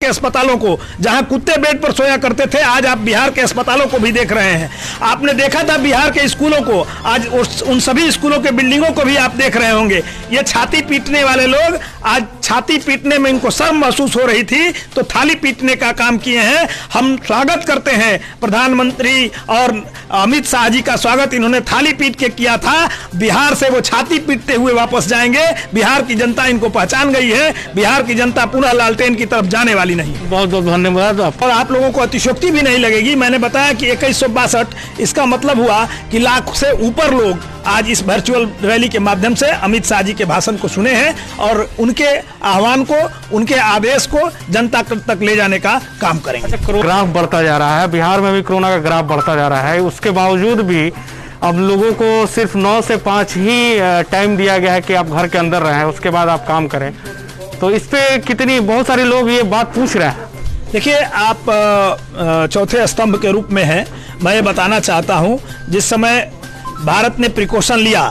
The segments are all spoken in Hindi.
के अस्पतालों को, जहां कुत्ते बेड पर सोया करते थे, आज आप बिहार के अस्पतालों को भी देख रहे हैं। आपने देखा था बिहार के स्कूलों को, आज उन सभी स्कूलों के बिल्डिंगों को भी आप देख रहे होंगे। ये छाती पीटने वाले लोग आज छाती पीटने में इनको शर्म महसूस हो रही थी तो थाली पीटने का काम किए हैं। हम स्वागत करते हैं प्रधानमंत्री और अमित शाह जी का स्वागत इन्होंने थाली पीट के किया था। बिहार से वो छाती पीटते हुए वापस जाएंगे। बिहार की जनता इनको पहचान गई है। बिहार की जनता पुनः लालटेन की तरफ जाने वाली नहीं। बहुत बहुत धन्यवाद। और आप लोगों को अतिशयोक्ति भी नहीं लगेगी। मैंने बताया कि 2162, इसका मतलब हुआ कि लाख से ऊपर लोग आज इस वर्चुअल रैली के माध्यम से अमित शाह जी के भाषण को सुने हैं और उनके आह्वान को, उनके आदेश को जनता तक ले जाने का काम करेंगे। ग्राफ बढ़ता जा रहा है, बिहार में भी कोरोना का ग्राफ बढ़ता जा रहा है। उसके बावजूद भी अब लोगों को सिर्फ 9 से 5 ही टाइम दिया गया है कि आप घर के अंदर रहें, उसके बाद आप काम करें। तो इस पे कितनी, बहुत सारे लोग ये बात पूछ रहे हैं। देखिए, आप चौथे स्तंभ के रूप में हैं। मैं ये बताना चाहता हूँ, जिस समय भारत ने प्रिकॉशन लिया,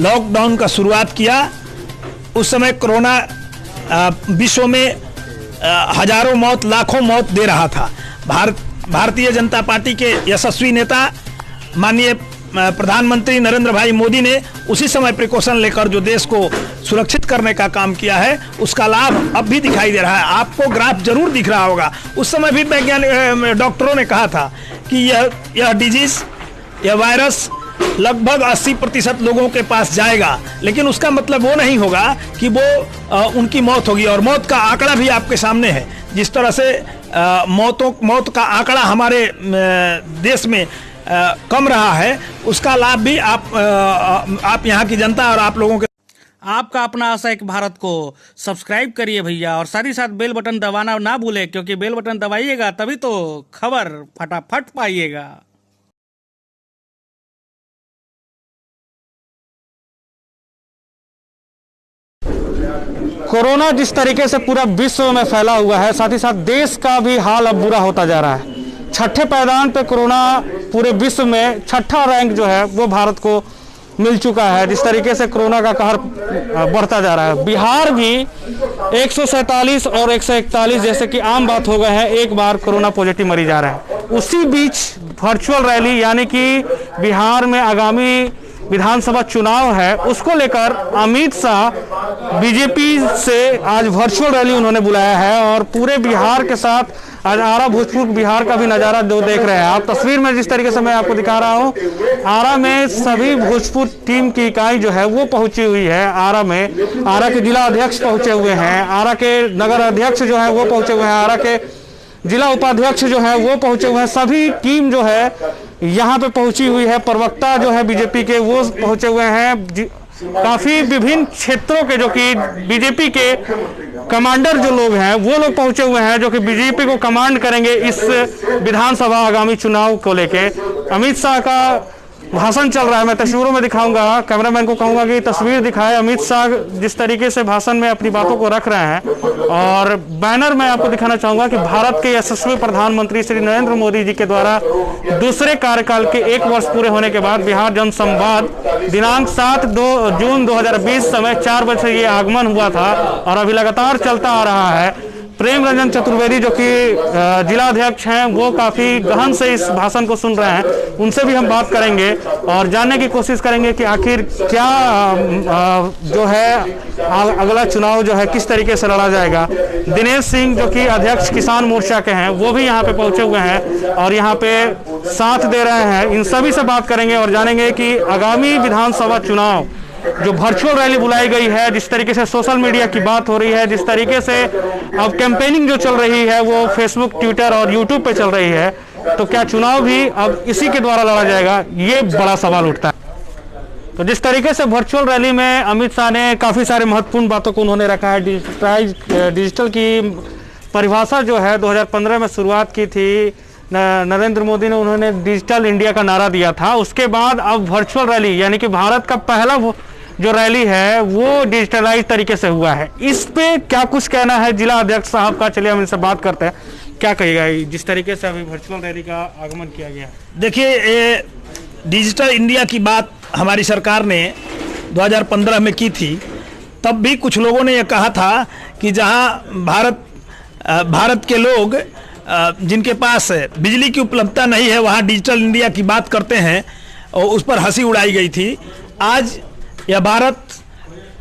लॉकडाउन का शुरुआत किया, उस समय कोरोना विश्व में हजारों मौत, लाखों मौत दे रहा था। भारतीय जनता पार्टी के यशस्वी नेता माननीय प्रधानमंत्री नरेंद्र भाई मोदी ने उसी समय प्रिकॉशन लेकर जो देश को सुरक्षित करने का काम किया है, उसका लाभ अब भी दिखाई दे रहा है। आपको ग्राफ जरूर दिख रहा होगा। उस समय भी वैज्ञानिक डॉक्टरों ने कहा था कि यह डिजीज, यह वायरस लगभग 80% लोगों के पास जाएगा, लेकिन उसका मतलब वो नहीं होगा कि वो उनकी मौत होगी। और मौत का आंकड़ा भी आपके सामने है। जिस तरह से मौत का आंकड़ा हमारे देश में कम रहा है, उसका लाभ भी आप यहाँ की जनता और आप लोगों के। आपका अपना आशा एक भारत को सब्सक्राइब करिए भैया, और साथ ही साथ बेल बटन दबाना ना भूलें, क्योंकि बेल बटन दबाइएगा तभी तो खबर फटाफट पाइएगा। कोरोना जिस तरीके से पूरा विश्व में फैला हुआ है, साथ ही साथ देश का भी हाल अब बुरा होता जा रहा है। छठे पायदान पे कोरोना पूरे विश्व में छठा रैंक जो है वो भारत को मिल चुका है। जिस तरीके से कोरोना का कहर बढ़ता जा रहा है, बिहार भी 147 और 141 जैसे कि आम बात हो गए हैं, एक बार कोरोना पॉजिटिव मरीज आ रहे हैं। उसी बीच वर्चुअल रैली, यानी कि बिहार में आगामी विधानसभा चुनाव है, उसको लेकर अमित शाह बीजेपी से आज वर्चुअल रैली उन्होंने बुलाया है और पूरे बिहार के साथ आज आरा भोजपुर बिहार का भी नज़ारा जो देख रहे हैं आप तस्वीर में, जिस तरीके से मैं आपको दिखा रहा हूं, आरा में सभी भोजपुर टीम की इकाई जो है वो पहुंची हुई है। आरा में आरा के जिला अध्यक्ष पहुंचे हुए हैं, आरा के नगर अध्यक्ष जो है वो पहुंचे हुए हैं, आरा के जिला उपाध्यक्ष जो है वो पहुंचे हुए हैं। सभी टीम जो है यहाँ पे पहुंची हुई है। प्रवक्ता जो है बीजेपी के वो पहुंचे हुए हैं। काफी विभिन्न क्षेत्रों के जो कि बीजेपी के कमांडर जो लोग हैं वो लोग पहुंचे हुए हैं, जो कि बीजेपी को कमांड करेंगे इस विधानसभा आगामी चुनाव को लेके। अमित शाह का भाषण चल रहा है, मैं तस्वीरों में दिखाऊंगा, कैमरामैन को कहूंगा कि तस्वीर दिखाए। अमित शाह जिस तरीके से भाषण में अपनी बातों को रख रहे हैं, और बैनर में आपको दिखाना चाहूंगा कि भारत के यशस्वी प्रधानमंत्री श्री नरेंद्र मोदी जी के द्वारा दूसरे कार्यकाल के 1 वर्ष पूरे होने के बाद बिहार जन संवाद दिनांक 7 जून 2020 समय 4 बजे से ये आगमन हुआ था और अभी लगातार चलता आ रहा है। प्रेम रंजन चतुर्वेदी जो कि जिला अध्यक्ष हैं, वो काफ़ी गहन से इस भाषण को सुन रहे हैं। उनसे भी हम बात करेंगे और जानने की कोशिश करेंगे कि आखिर क्या जो है अगला चुनाव जो है किस तरीके से लड़ा जाएगा। दिनेश सिंह जो कि अध्यक्ष किसान मोर्चा के हैं, वो भी यहाँ पे पहुँचे हुए हैं और यहाँ पे साथ दे रहे हैं। इन सभी से बात करेंगे और जानेंगे कि आगामी विधानसभा चुनाव जो वर्चुअल रैली बुलाई गई है, जिस तरीके से सोशल मीडिया की बात हो रही है, जिस तरीके से अब कैंपेनिंग जो चल रही है वो फेसबुक, ट्विटर और यूट्यूब पे चल रही है, तो क्या चुनाव भी अब इसी के द्वारा लड़ा जाएगा, ये बड़ा सवाल उठता है। तो जिस तरीके से वर्चुअल रैली में अमित शाह ने काफ़ी सारे महत्वपूर्ण बातों को उन्होंने रखा है। डिजिटल की परिभाषा जो है 2015 में शुरुआत की थी नरेंद्र मोदी ने, उन्होंने डिजिटल इंडिया का नारा दिया था। उसके बाद अब वर्चुअल रैली, यानी कि भारत का पहला जो रैली है वो डिजिटलाइज तरीके से हुआ है। इस पे क्या कुछ कहना है जिला अध्यक्ष साहब का, चलिए हम इनसे बात करते हैं। क्या कहिएगा जिस तरीके से अभी वर्चुअल रैली का आगमन किया गया? देखिए, डिजिटल इंडिया की बात हमारी सरकार ने 2015 में की थी। तब भी कुछ लोगों ने यह कहा था कि जहां भारत भारत के लोग जिनके पास बिजली की उपलब्धता नहीं है वहाँ डिजिटल इंडिया की बात करते हैं और उस पर हंसी उड़ाई गई थी। आज यह भारत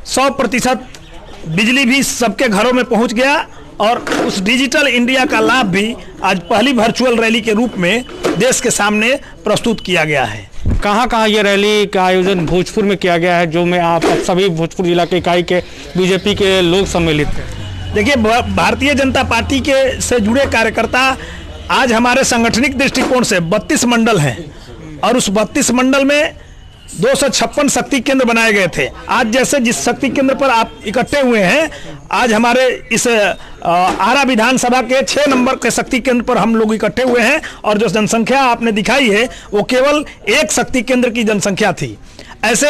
100% बिजली भी सबके घरों में पहुंच गया और उस डिजिटल इंडिया का लाभ भी आज पहली वर्चुअल रैली के रूप में देश के सामने प्रस्तुत किया गया है। कहाँ ये रैली का आयोजन भोजपुर में किया गया है, जो में आप सभी भोजपुर जिला के इकाई के बीजेपी के लोग सम्मिलित थे? देखिए, भारतीय जनता पार्टी के से जुड़े कार्यकर्ता आज हमारे सांगठनिक दृष्टिकोण से 32 मंडल हैं और उस 32 मंडल में 256 शक्ति केंद्र बनाए गए थे। आज जैसे जिस शक्ति केंद्र पर आप इकट्ठे हुए हैं, आज हमारे इस आरा विधानसभा के 6 नंबर के शक्ति केंद्र पर हम लोग इकट्ठे हुए हैं और जो जनसंख्या आपने दिखाई है वो केवल एक शक्ति केंद्र की जनसंख्या थी। ऐसे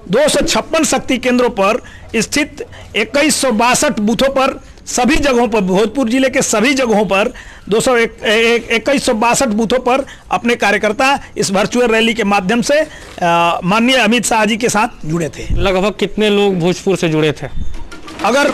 256 शक्ति केंद्रों पर स्थित 2162 बूथों पर सभी जगहों पर, भोजपुर जिले के सभी जगहों पर 2162 बूथों पर अपने कार्यकर्ता इस वर्चुअल रैली के माध्यम से माननीय अमित शाह जी के साथ जुड़े थे। लगभग कितने लोग भोजपुर से जुड़े थे? अगर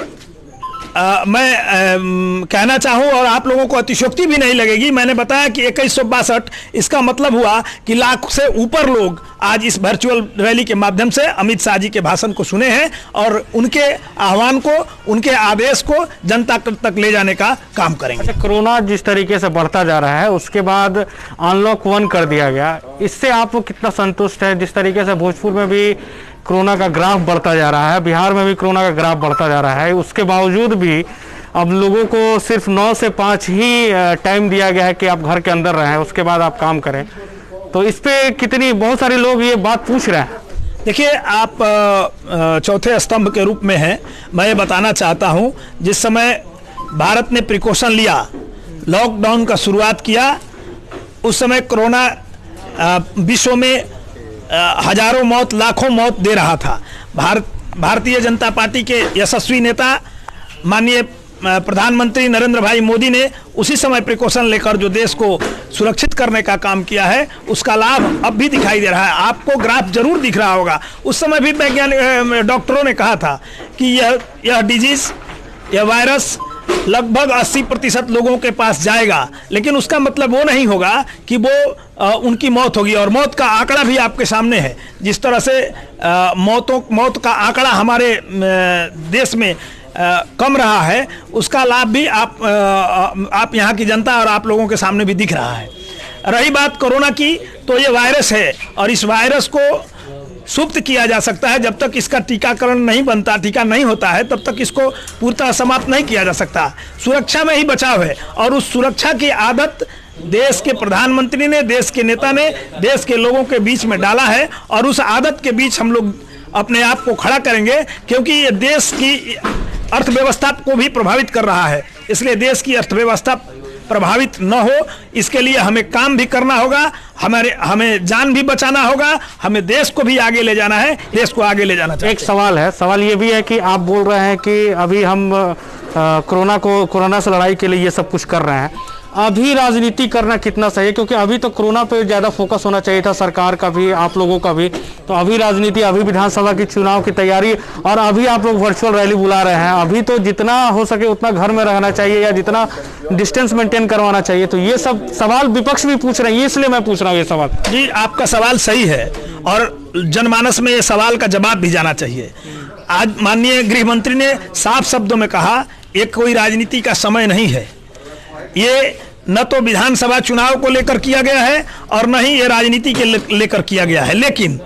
मैं कहना चाहूं और आप लोगों को अतिशयोक्ति भी नहीं लगेगी, मैंने बताया कि 2162, इसका मतलब हुआ कि लाख से ऊपर लोग आज इस वर्चुअल रैली के माध्यम से अमित शाह जी के भाषण को सुने हैं और उनके आह्वान को, उनके आदेश को जनता तक ले जाने का काम करेंगे। अच्छा, कोरोना जिस तरीके से बढ़ता जा रहा है उसके बाद अनलॉक 1 कर दिया गया, इससे आप कितना संतुष्ट है? जिस तरीके से भोजपुर में भी कोरोना का ग्राफ बढ़ता जा रहा है, बिहार में भी कोरोना का ग्राफ बढ़ता जा रहा है, उसके बावजूद भी अब लोगों को सिर्फ 9 से 5 ही टाइम दिया गया है कि आप घर के अंदर रहें, उसके बाद आप काम करें। तो इस पे कितनी, बहुत सारे लोग ये बात पूछ रहे हैं। देखिए, आप चौथे स्तंभ के रूप में हैं। मैं ये बताना चाहता हूँ, जिस समय भारत ने प्रिकॉशन लिया, लॉकडाउन का शुरुआत किया, उस समय कोरोना विश्व में हजारों मौत, लाखों मौत दे रहा था। भारतीय जनता पार्टी के यशस्वी नेता माननीय प्रधानमंत्री नरेंद्र भाई मोदी ने उसी समय प्रिकॉशन लेकर जो देश को सुरक्षित करने का काम किया है, उसका लाभ अब भी दिखाई दे रहा है। आपको ग्राफ जरूर दिख रहा होगा। उस समय भी वैज्ञानिक डॉक्टरों ने कहा था कि यह डिजीज, यह वायरस लगभग 80% लोगों के पास जाएगा, लेकिन उसका मतलब वो नहीं होगा कि वो उनकी मौत होगी। और मौत का आंकड़ा भी आपके सामने है। जिस तरह से मौत का आंकड़ा हमारे देश में कम रहा है, उसका लाभ भी आप यहाँ की जनता और आप लोगों के सामने भी दिख रहा है। रही बात कोरोना की, तो ये वायरस है और इस वायरस को सुप्त किया जा सकता है। जब तक इसका टीकाकरण नहीं बनता, टीका नहीं होता है, तब तक इसको पूर्णतः समाप्त नहीं किया जा सकता। सुरक्षा में ही बचाव है और उस सुरक्षा की आदत देश के प्रधानमंत्री ने, देश के नेता ने देश के लोगों के बीच में डाला है और उस आदत के बीच हम लोग अपने आप को खड़ा करेंगे, क्योंकि ये देश की अर्थव्यवस्था को भी प्रभावित कर रहा है। इसलिए देश की अर्थव्यवस्था प्रभावित न हो, इसके लिए हमें काम भी करना होगा, हमें जान भी बचाना होगा, हमें देश को भी आगे ले जाना है, देश को आगे ले जाना चाहिए। एक सवाल है, सवाल ये भी है कि आप बोल रहे हैं कि अभी हम कोरोना से लड़ाई के लिए ये सब कुछ कर रहे हैं, अभी राजनीति करना कितना सही है? क्योंकि अभी तो कोरोना पे ज़्यादा फोकस होना चाहिए था, सरकार का भी, आप लोगों का भी। तो अभी राजनीति, अभी विधानसभा की चुनाव की तैयारी, और अभी आप लोग वर्चुअल रैली बुला रहे हैं। अभी तो जितना हो सके उतना घर में रहना चाहिए या जितना डिस्टेंस मेंटेन करवाना चाहिए। तो ये सब सवाल विपक्ष भी पूछ रहे हैं, इसलिए मैं पूछ रहा हूँ ये सवाल। जी, आपका सवाल सही है और जनमानस में ये सवाल का जवाब भी जाना चाहिए। आज माननीय गृह मंत्री ने साफ शब्दों में कहा, ये कोई राजनीति का समय नहीं है। ये न तो विधानसभा चुनाव को लेकर किया गया है और न ही ये राजनीति के लेकर किया गया है, लेकिन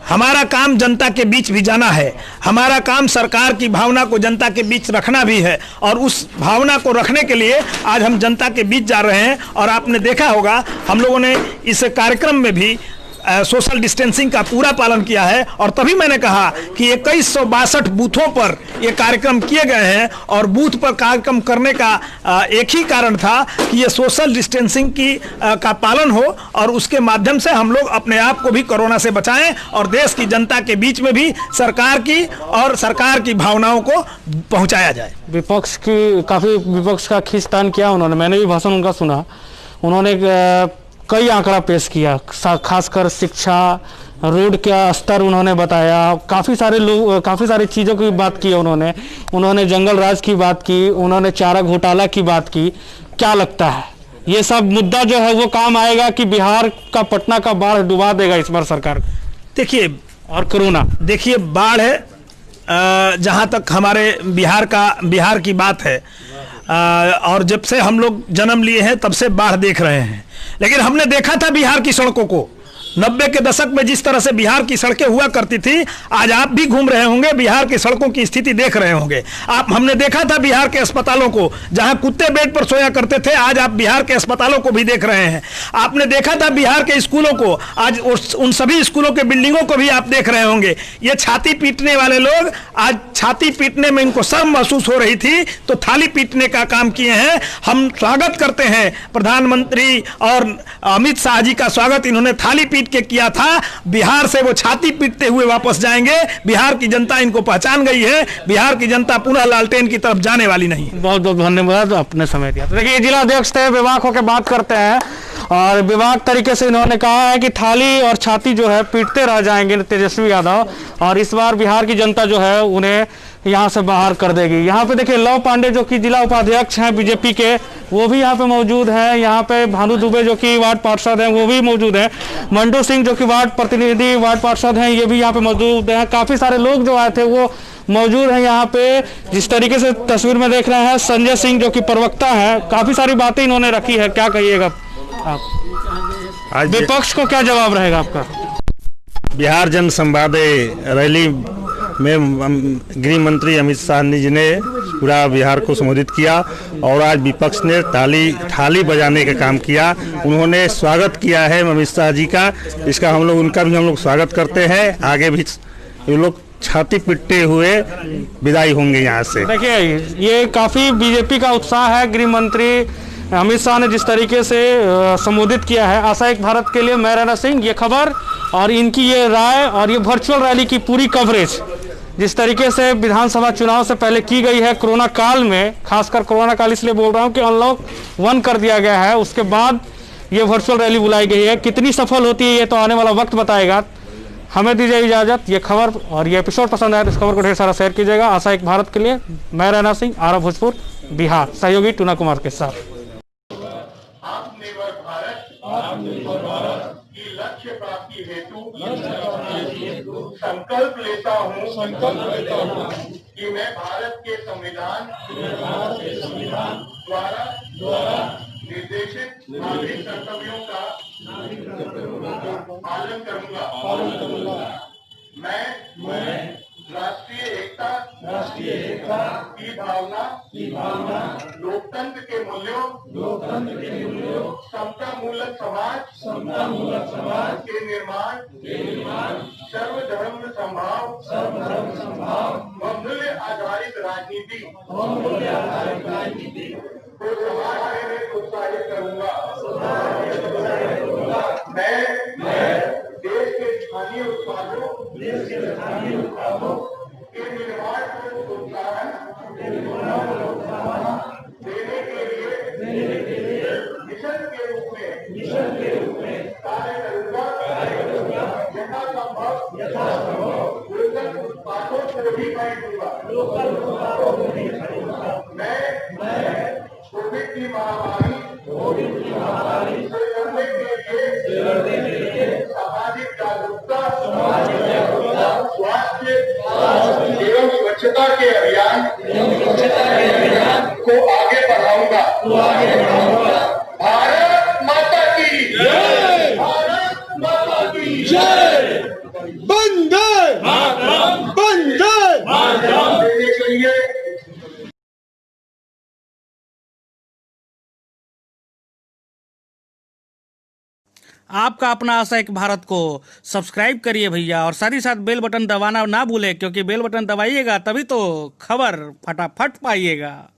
हमारा काम जनता के बीच भी जाना है। हमारा काम सरकार की भावना को जनता के बीच रखना भी है और उस भावना को रखने के लिए आज हम जनता के बीच जा रहे हैं। और आपने देखा होगा, हम लोगों ने इस कार्यक्रम में भी सोशल डिस्टेंसिंग का पूरा पालन किया है और तभी मैंने कहा कि 2162 बूथों पर ये कार्यक्रम किए गए हैं। और बूथ पर कार्यक्रम करने का एक ही कारण था कि ये सोशल डिस्टेंसिंग का पालन हो और उसके माध्यम से हम लोग अपने आप को भी कोरोना से बचाएं और देश की जनता के बीच में भी सरकार की भावनाओं को पहुंचाया जाए। विपक्ष का खींचतान किया उन्होंने, मैंने भी भाषण उनका सुना। उन्होंने कई आंकड़ा पेश किया, खासकर शिक्षा, रोड का स्तर उन्होंने बताया, काफ़ी सारे लोग, काफ़ी सारी चीज़ों की बात की उन्होंने जंगल राज की बात की, उन्होंने चारा घोटाला की बात की। क्या लगता है ये सब मुद्दा जो है वो काम आएगा कि बिहार का, पटना का बाढ़ डुबा देगा इस बार सरकार को? देखिए, और कोरोना, देखिए बाढ़ है, जहाँ तक हमारे बिहार की बात है, और जब से हम लोग जन्म लिए हैं तब से बाढ़ देख रहे हैं। लेकिन हमने देखा था बिहार की सड़कों को 90 के दशक में, जिस तरह से बिहार की सड़कें हुआ करती थी। आज आप भी घूम रहे होंगे, बिहार की सड़कों की स्थिति देख रहे होंगे। हमने देखा था बिहार के अस्पतालों को, जहां कुत्ते बेड पर सोया करते थे, आज आप बिहार के अस्पतालों को भी देख रहे हैं। आपने देखा था बिहार के स्कूलों को, आज उन सभी स्कूलों के बिल्डिंगों को भी आप देख रहे होंगे। ये छाती पीटने वाले लोग आज छाती पीटने में इनको शर्म महसूस हो रही थी, तो थाली पीटने का काम किए हैं। हम स्वागत करते हैं प्रधानमंत्री और अमित शाह जी का स्वागत इन्होंने थाली पीट के किया था। बिहार से वो छाती पीटते हुए वापस जाएंगे। बिहार की जनता इनको पहचान गई है। बिहार की जनता पुनः लालटेन की तरफ जाने वाली नहीं। बहुत बहुत धन्यवाद, अपने समय दिया। तो देखिए, जिला अध्यक्ष थे, विभाग होकर बात करते हैं और विभाग तरीके से इन्होंने कहा है कि थाली और छाती जो है पीटते रह जाएंगे तेजस्वी यादव, और इस बार बिहार की जनता जो है उन्हें यहाँ से बाहर कर देगी। यहाँ पे देखिए लव पांडे जो कि जिला उपाध्यक्ष हैं बीजेपी के, वो भी यहाँ पे मौजूद हैं। यहाँ पे भानु दुबे जो कि वार्ड पार्षद हैं वो भी मौजूद हैं। मंडू सिंह जो कि वार्ड प्रतिनिधि, वार्ड पार्षद हैं, ये भी यहाँ पे मौजूद हैं। काफ़ी सारे लोग जो आए थे वो मौजूद हैं यहाँ पे। जिस तरीके से तस्वीर में देख रहे हैं, संजय सिंह जो कि प्रवक्ता है, काफ़ी सारी बातें इन्होंने रखी है। क्या कहिएगा आप? विपक्ष को क्या जवाब रहेगा आपका? बिहार जन संवाद रैली में गृह मंत्री अमित शाह जी ने पूरा बिहार को संबोधित किया और आज विपक्ष ने थाली बजाने का काम किया। उन्होंने स्वागत किया है अमित शाह जी का, इसका उनका भी हम लोग स्वागत करते हैं। आगे भी ये लोग छाती पीटते हुए विदाई होंगे यहाँ से। देखिए, ये काफ़ी बीजेपी का उत्साह है। गृह मंत्री अमित शाह ने जिस तरीके से संबोधित किया है, आशा एक भारत के लिए, मैं राणा सिंह, ये खबर और इनकी ये राय और ये वर्चुअल रैली की पूरी कवरेज जिस तरीके से विधानसभा चुनाव से पहले की गई है, कोरोना काल में, खासकर कोरोना काल इसलिए बोल रहा हूँ कि अनलॉक 1 कर दिया गया है, उसके बाद ये वर्चुअल रैली बुलाई गई है। कितनी सफल होती है ये तो आने वाला वक्त बताएगा। हमें दीजिए इजाजत। ये खबर और ये एपिसोड पसंद आया तो इस खबर को ढेर सारा शेयर कीजिएगा। आशा एक भारत के लिए, मैं राणा सिंह, आरा भोजपुर, बिहार, सहयोगी टूना कुमार के साथ। आत्मनिर्भर भारत की लक्ष्य प्राप्ति हेतु संकल्प लेता हूँ कि मैं भारत के संविधान द्वारा निर्देशित नागरिक कर्तव्यों का पालन करूँगा। मैं राष्ट्रीय एकता की भावना, लोकतंत्र के मूल्यों, समता मूलक समाज के निर्माण, सर्वधर्म समभाव व मूल्य आधारित राजनीति को समाज में प्रोत्साहित करूँगा। मैं देश के स्थानीय उत्पादों के निर्माण को प्रोत्साहन देने के लिए मिशन के रूप में कार्य करूँगा। यथासंभव लोकल उत्पादों को भी मैं दूंगा। मैं कोविड की महामारी से लड़ने के लिए सामाजिक जागरूकता, स्वास्थ्य एवं स्वच्छता के अभियान को आगे बढ़ाऊंगा। भारत माता की जय! भारत माता की जय! वंदे मातरम! वंदे मातरम! देने के लिए आपका अपना आशा एक भारत को सब्सक्राइब करिए भैया, और साथ ही साथ बेल बटन दबाना ना भूलें, क्योंकि बेल बटन दबाइएगा तभी तो खबर फटाफट पाइएगा।